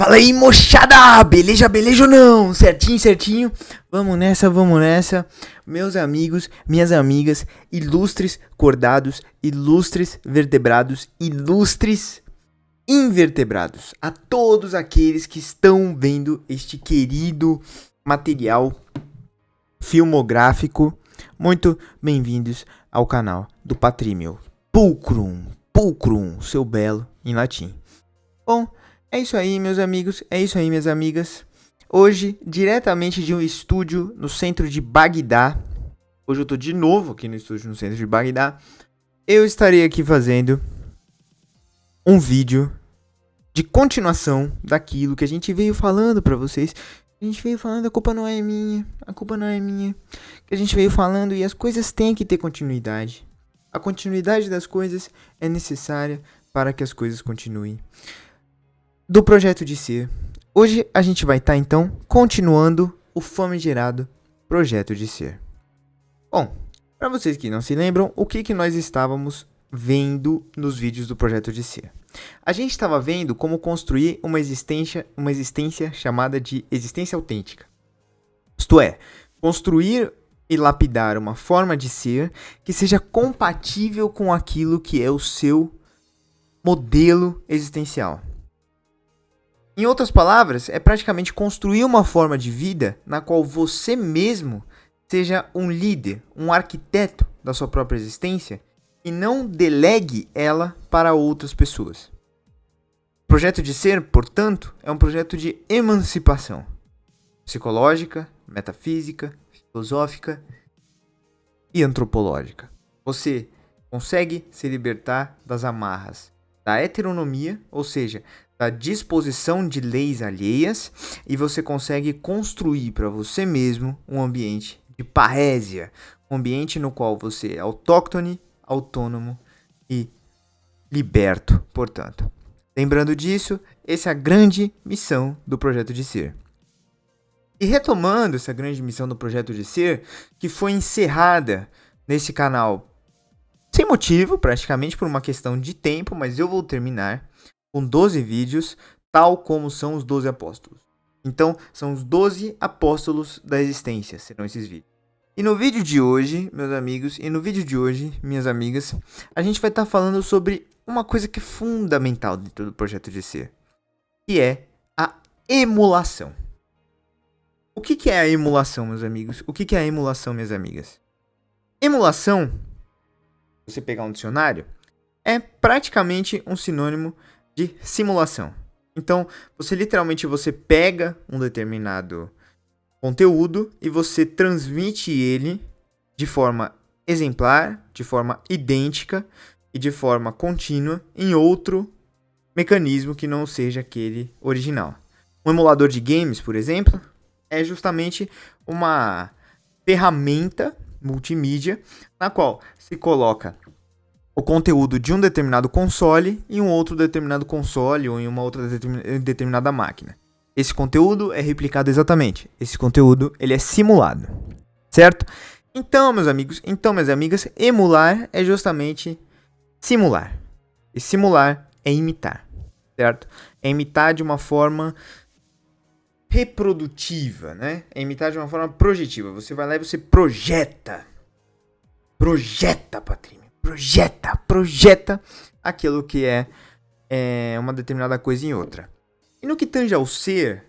Fala aí, mochada! Beleza, beleza ou não? Certinho, certinho? Vamos nessa. Meus amigos, minhas amigas, ilustres cordados, ilustres vertebrados, ilustres invertebrados. A todos aqueles que estão vendo este querido material filmográfico, muito bem-vindos ao canal do Patrimio. Pulcrum, seu belo em latim. Bom, é isso aí, meus amigos, é isso aí, minhas amigas. Hoje, diretamente de um estúdio no centro de Bagdá. Hoje eu tô de novo aqui no estúdio no centro de Bagdá. Eu estarei aqui fazendo um vídeo de continuação daquilo que a gente veio falando pra vocês. A gente veio falando, a culpa não é minha. Que a gente veio falando e as coisas têm que ter continuidade. A continuidade das coisas é necessária para que as coisas continuem. Do projeto de ser. Hoje a gente vai estar então continuando o famigerado projeto de ser. Bom, para vocês que não se lembram, o que nós estávamos vendo nos vídeos do projeto de ser? A gente estava vendo como construir uma existência chamada de existência autêntica. Isto é, construir e lapidar uma forma de ser que seja compatível com aquilo que é o seu modelo existencial. Em outras palavras, é praticamente construir uma forma de vida na qual você mesmo seja um líder, um arquiteto da sua própria existência e não delegue ela para outras pessoas. O projeto de ser, portanto, é um projeto de emancipação psicológica, metafísica, filosófica e antropológica. Você consegue se libertar das amarras da heteronomia, ou seja, da disposição de leis alheias, e você consegue construir para você mesmo um ambiente de parrésia, um ambiente no qual você é autóctone, autônomo e liberto, portanto. Lembrando disso, essa é a grande missão do projeto de ser. E retomando essa grande missão do projeto de ser, que foi encerrada nesse canal sem motivo, praticamente por uma questão de tempo, mas eu vou terminar com 12 vídeos, tal como são os 12 apóstolos. Então, são os 12 apóstolos da existência, serão esses vídeos. E no vídeo de hoje, meus amigos, minhas amigas, a gente vai estar falando sobre uma coisa que é fundamental dentro do projeto de ser, que é a emulação. O que é a emulação, meus amigos? O que é a emulação, minhas amigas? Emulação, se você pegar um dicionário, é praticamente um sinônimo de simulação. Então, você pega um determinado conteúdo e você transmite ele de forma exemplar, de forma idêntica e de forma contínua em outro mecanismo que não seja aquele original. Um emulador de games, por exemplo, é justamente uma ferramenta multimídia na qual se coloca o conteúdo de um determinado console em um outro determinado console ou em uma outra determinada máquina. Esse conteúdo é replicado exatamente. Esse conteúdo ele é simulado, certo? Então, meus amigos, minhas amigas, emular é justamente simular. E simular é imitar, certo? É imitar de uma forma reprodutiva, né? É imitar de uma forma projetiva. Você vai lá e você projeta, Patrícia. Projeta aquilo que é uma determinada coisa em outra. E no que tange ao ser,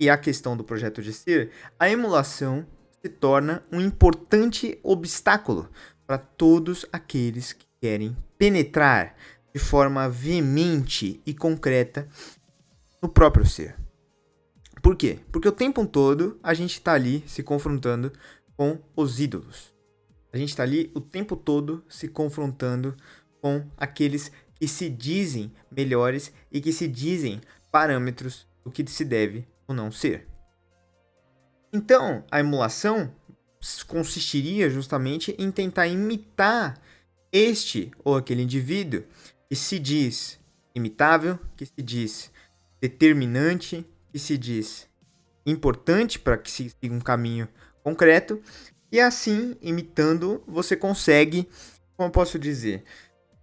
e a questão do projeto de ser, a emulação se torna um importante obstáculo para todos aqueles que querem penetrar de forma veemente e concreta no próprio ser. Por quê? Porque o tempo todo a gente está ali se confrontando com os ídolos. A gente está ali o tempo todo se confrontando com aqueles que se dizem melhores e que se dizem parâmetros do que se deve ou não ser. Então, a emulação consistiria justamente em tentar imitar este ou aquele indivíduo que se diz imitável, que se diz determinante, que se diz importante para que se siga um caminho concreto. E assim, imitando, você consegue, como eu posso dizer,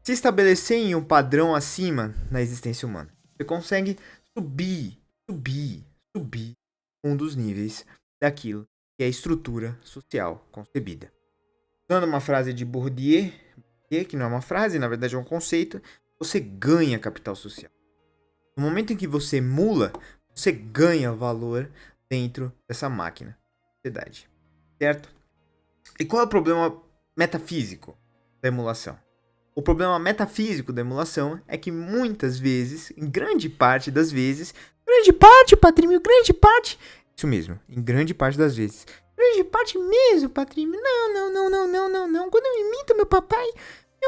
se estabelecer em um padrão acima na existência humana. Você consegue subir subir um dos níveis daquilo que é a estrutura social concebida. Usando uma frase de Bourdieu, que não é uma frase, na verdade é um conceito, você ganha capital social. No momento em que você emula, você ganha valor dentro dessa máquina, sociedade, certo? E qual é o problema metafísico da emulação? O problema metafísico da emulação é que muitas vezes, em grande parte das vezes, Patrício, grande parte, isso mesmo, em grande parte das vezes, grande parte mesmo, Patrício, não, quando eu imito meu papai me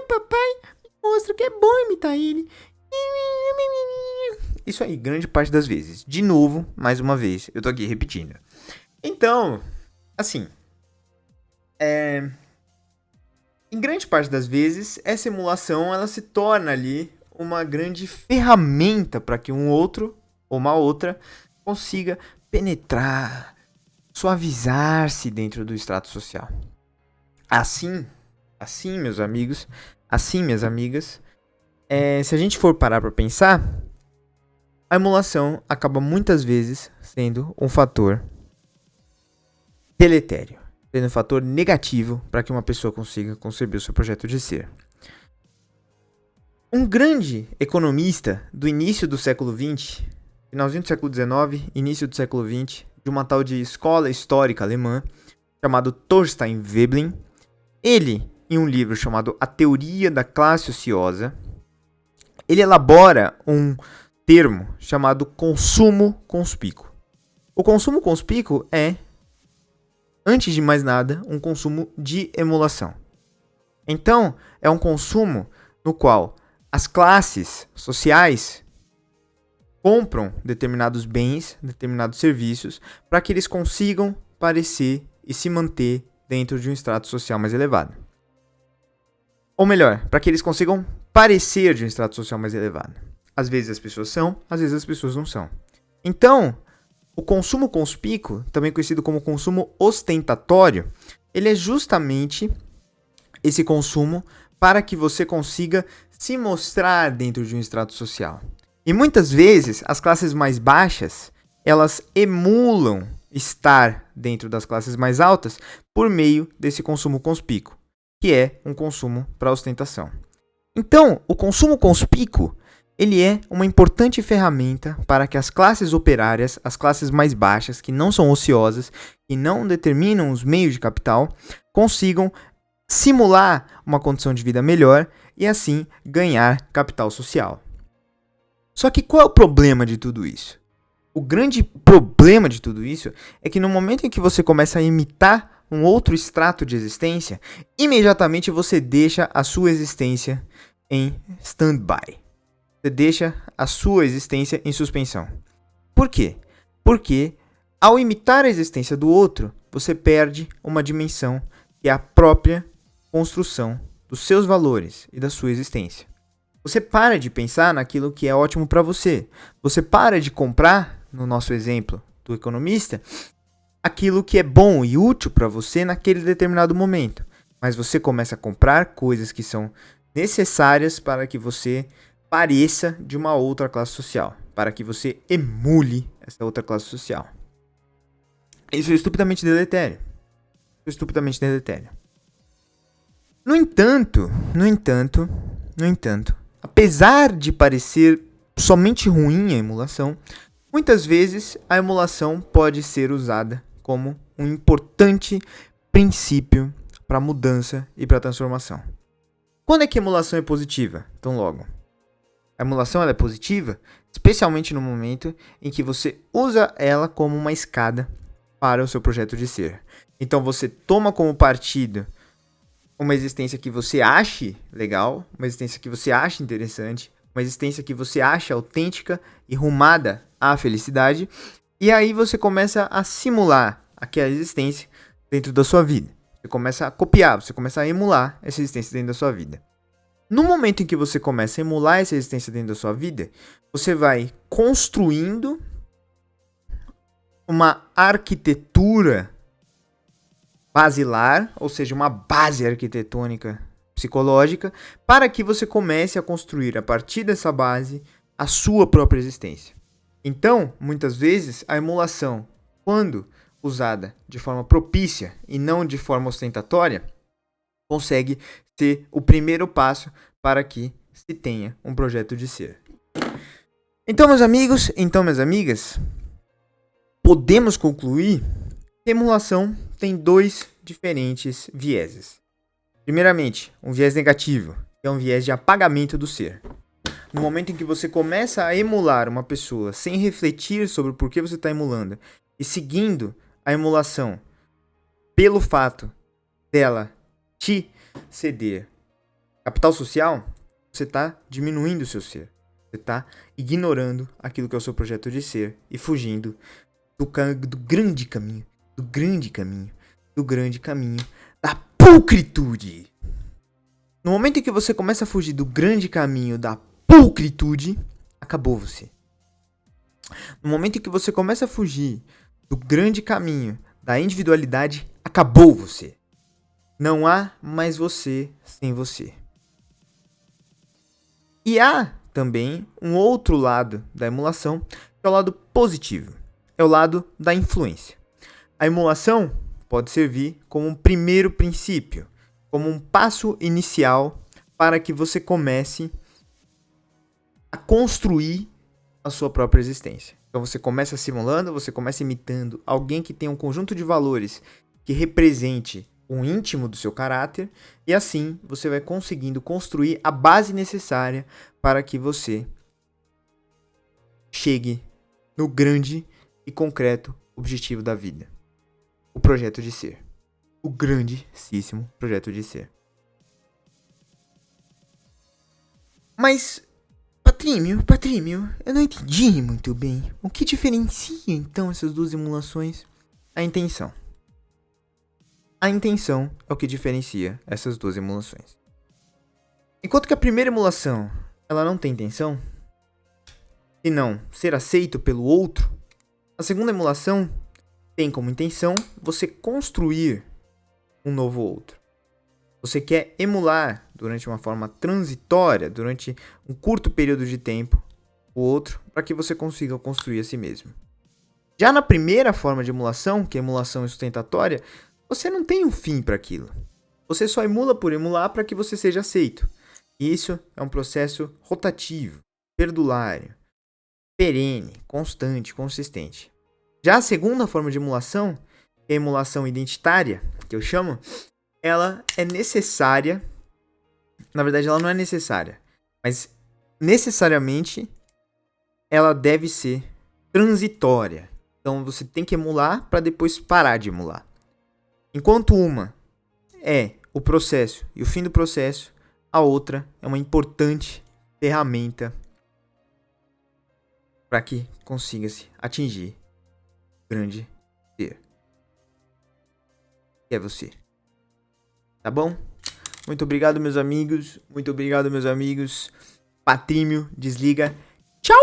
mostra que é bom imitar ele. Isso aí, grande parte das vezes. De novo, mais uma vez, eu tô aqui repetindo. Então, assim, em grande parte das vezes, essa emulação ela se torna ali uma grande ferramenta para que um outro ou uma outra consiga penetrar, suavizar-se dentro do extrato social. Assim, meus amigos, assim, minhas amigas, se a gente for parar para pensar, a emulação acaba muitas vezes sendo um fator deletério, sendo um fator negativo para que uma pessoa consiga conceber o seu projeto de ser. Um grande economista do início do século XX, finalzinho do século XIX, início do século XX, de uma tal de escola histórica alemã, chamado Thorstein Veblen, ele, em um livro chamado A Teoria da Classe Ociosa, ele elabora um termo chamado consumo conspícuo. O consumo conspícuo é, antes de mais nada, um consumo de emulação. Então, é um consumo no qual as classes sociais compram determinados bens, determinados serviços, para que eles consigam parecer e se manter dentro de um extrato social mais elevado. Ou melhor, para que eles consigam parecer de um extrato social mais elevado. Às vezes as pessoas são, às vezes as pessoas não são. Então, o consumo conspícuo, também conhecido como consumo ostentatório, ele é justamente esse consumo para que você consiga se mostrar dentro de um extrato social. E muitas vezes, as classes mais baixas, elas emulam estar dentro das classes mais altas por meio desse consumo conspícuo, que é um consumo para ostentação. Então, o consumo conspícuo, ele é uma importante ferramenta para que as classes operárias, as classes mais baixas, que não são ociosas e não determinam os meios de capital, consigam simular uma condição de vida melhor e assim ganhar capital social. Só que qual é o problema de tudo isso? O grande problema de tudo isso é que no momento em que você começa a imitar um outro extrato de existência, imediatamente você deixa a sua existência em stand-by. Você deixa a sua existência em suspensão. Por quê? Porque ao imitar a existência do outro, você perde uma dimensão que é a própria construção dos seus valores e da sua existência. Você para de pensar naquilo que é ótimo para você. Você para de comprar, no nosso exemplo do economista, aquilo que é bom e útil para você naquele determinado momento. Mas você começa a comprar coisas que são necessárias para que você pareça de uma outra classe social, para que você emule essa outra classe social. Isso é estupidamente deletério. No entanto, apesar de parecer somente ruim a emulação, muitas vezes a emulação pode ser usada como um importante princípio para mudança e para transformação. Quando é que a emulação é positiva? Então logo. A emulação ela é positiva, especialmente no momento em que você usa ela como uma escada para o seu projeto de ser. Então você toma como partido uma existência que você ache legal, uma existência que você ache interessante, uma existência que você acha autêntica e rumada à felicidade, e aí você começa a simular aquela existência dentro da sua vida. Você começa a copiar, você começa a emular essa existência dentro da sua vida. No momento em que você começa a emular essa existência dentro da sua vida, você vai construindo uma arquitetura basilar, ou seja, uma base arquitetônica psicológica, para que você comece a construir, a partir dessa base, a sua própria existência. Então, muitas vezes, a emulação, quando usada de forma propícia e não de forma ostentatória, consegue ser o primeiro passo para que se tenha um projeto de ser. Então, meus amigos, minhas amigas, podemos concluir que a emulação tem dois diferentes vieses. Primeiramente, um viés negativo, que é um viés de apagamento do ser. No momento em que você começa a emular uma pessoa sem refletir sobre o porquê você está emulando e seguindo a emulação pelo fato dela te ceder capital social, você está diminuindo o seu ser. Você está ignorando aquilo que é o seu projeto de ser e fugindo do grande caminho da pulcritude. No momento em que você começa a fugir do grande caminho da pulcritude, acabou você. No momento em que você começa a fugir do grande caminho da individualidade, acabou você. Não há mais você sem você. E há também um outro lado da emulação, que é o lado positivo. É o lado da influência. A emulação pode servir como um primeiro princípio, como um passo inicial para que você comece a construir a sua própria existência. Então você começa simulando, você começa imitando alguém que tem um conjunto de valores que represente o íntimo do seu caráter, e assim você vai conseguindo construir a base necessária para que você chegue no grande e concreto objetivo da vida. O projeto de ser. O grandíssimo projeto de ser. Mas, Patrímio, eu não entendi muito bem. O que diferencia, então, essas duas emulações? A intenção. A intenção é o que diferencia essas duas emulações. Enquanto que a primeira emulação, ela não tem intenção, senão ser aceito pelo outro, a segunda emulação tem como intenção você construir um novo outro. Você quer emular durante uma forma transitória, durante um curto período de tempo, o outro, para que você consiga construir a si mesmo. Já na primeira forma de emulação, que é a emulação ostentatória, você não tem um fim para aquilo. Você só emula por emular para que você seja aceito. E isso é um processo rotativo, perdulário, perene, constante, consistente. Já a segunda forma de emulação, que é a emulação identitária, que eu chamo, ela é necessária. Na verdade, ela não é necessária, mas necessariamente ela deve ser transitória. Então você tem que emular para depois parar de emular. Enquanto uma é o processo e o fim do processo, a outra é uma importante ferramenta para que consiga-se atingir o grande ser. Que é você. Tá bom? Muito obrigado, meus amigos. Patrímio, desliga. Tchau!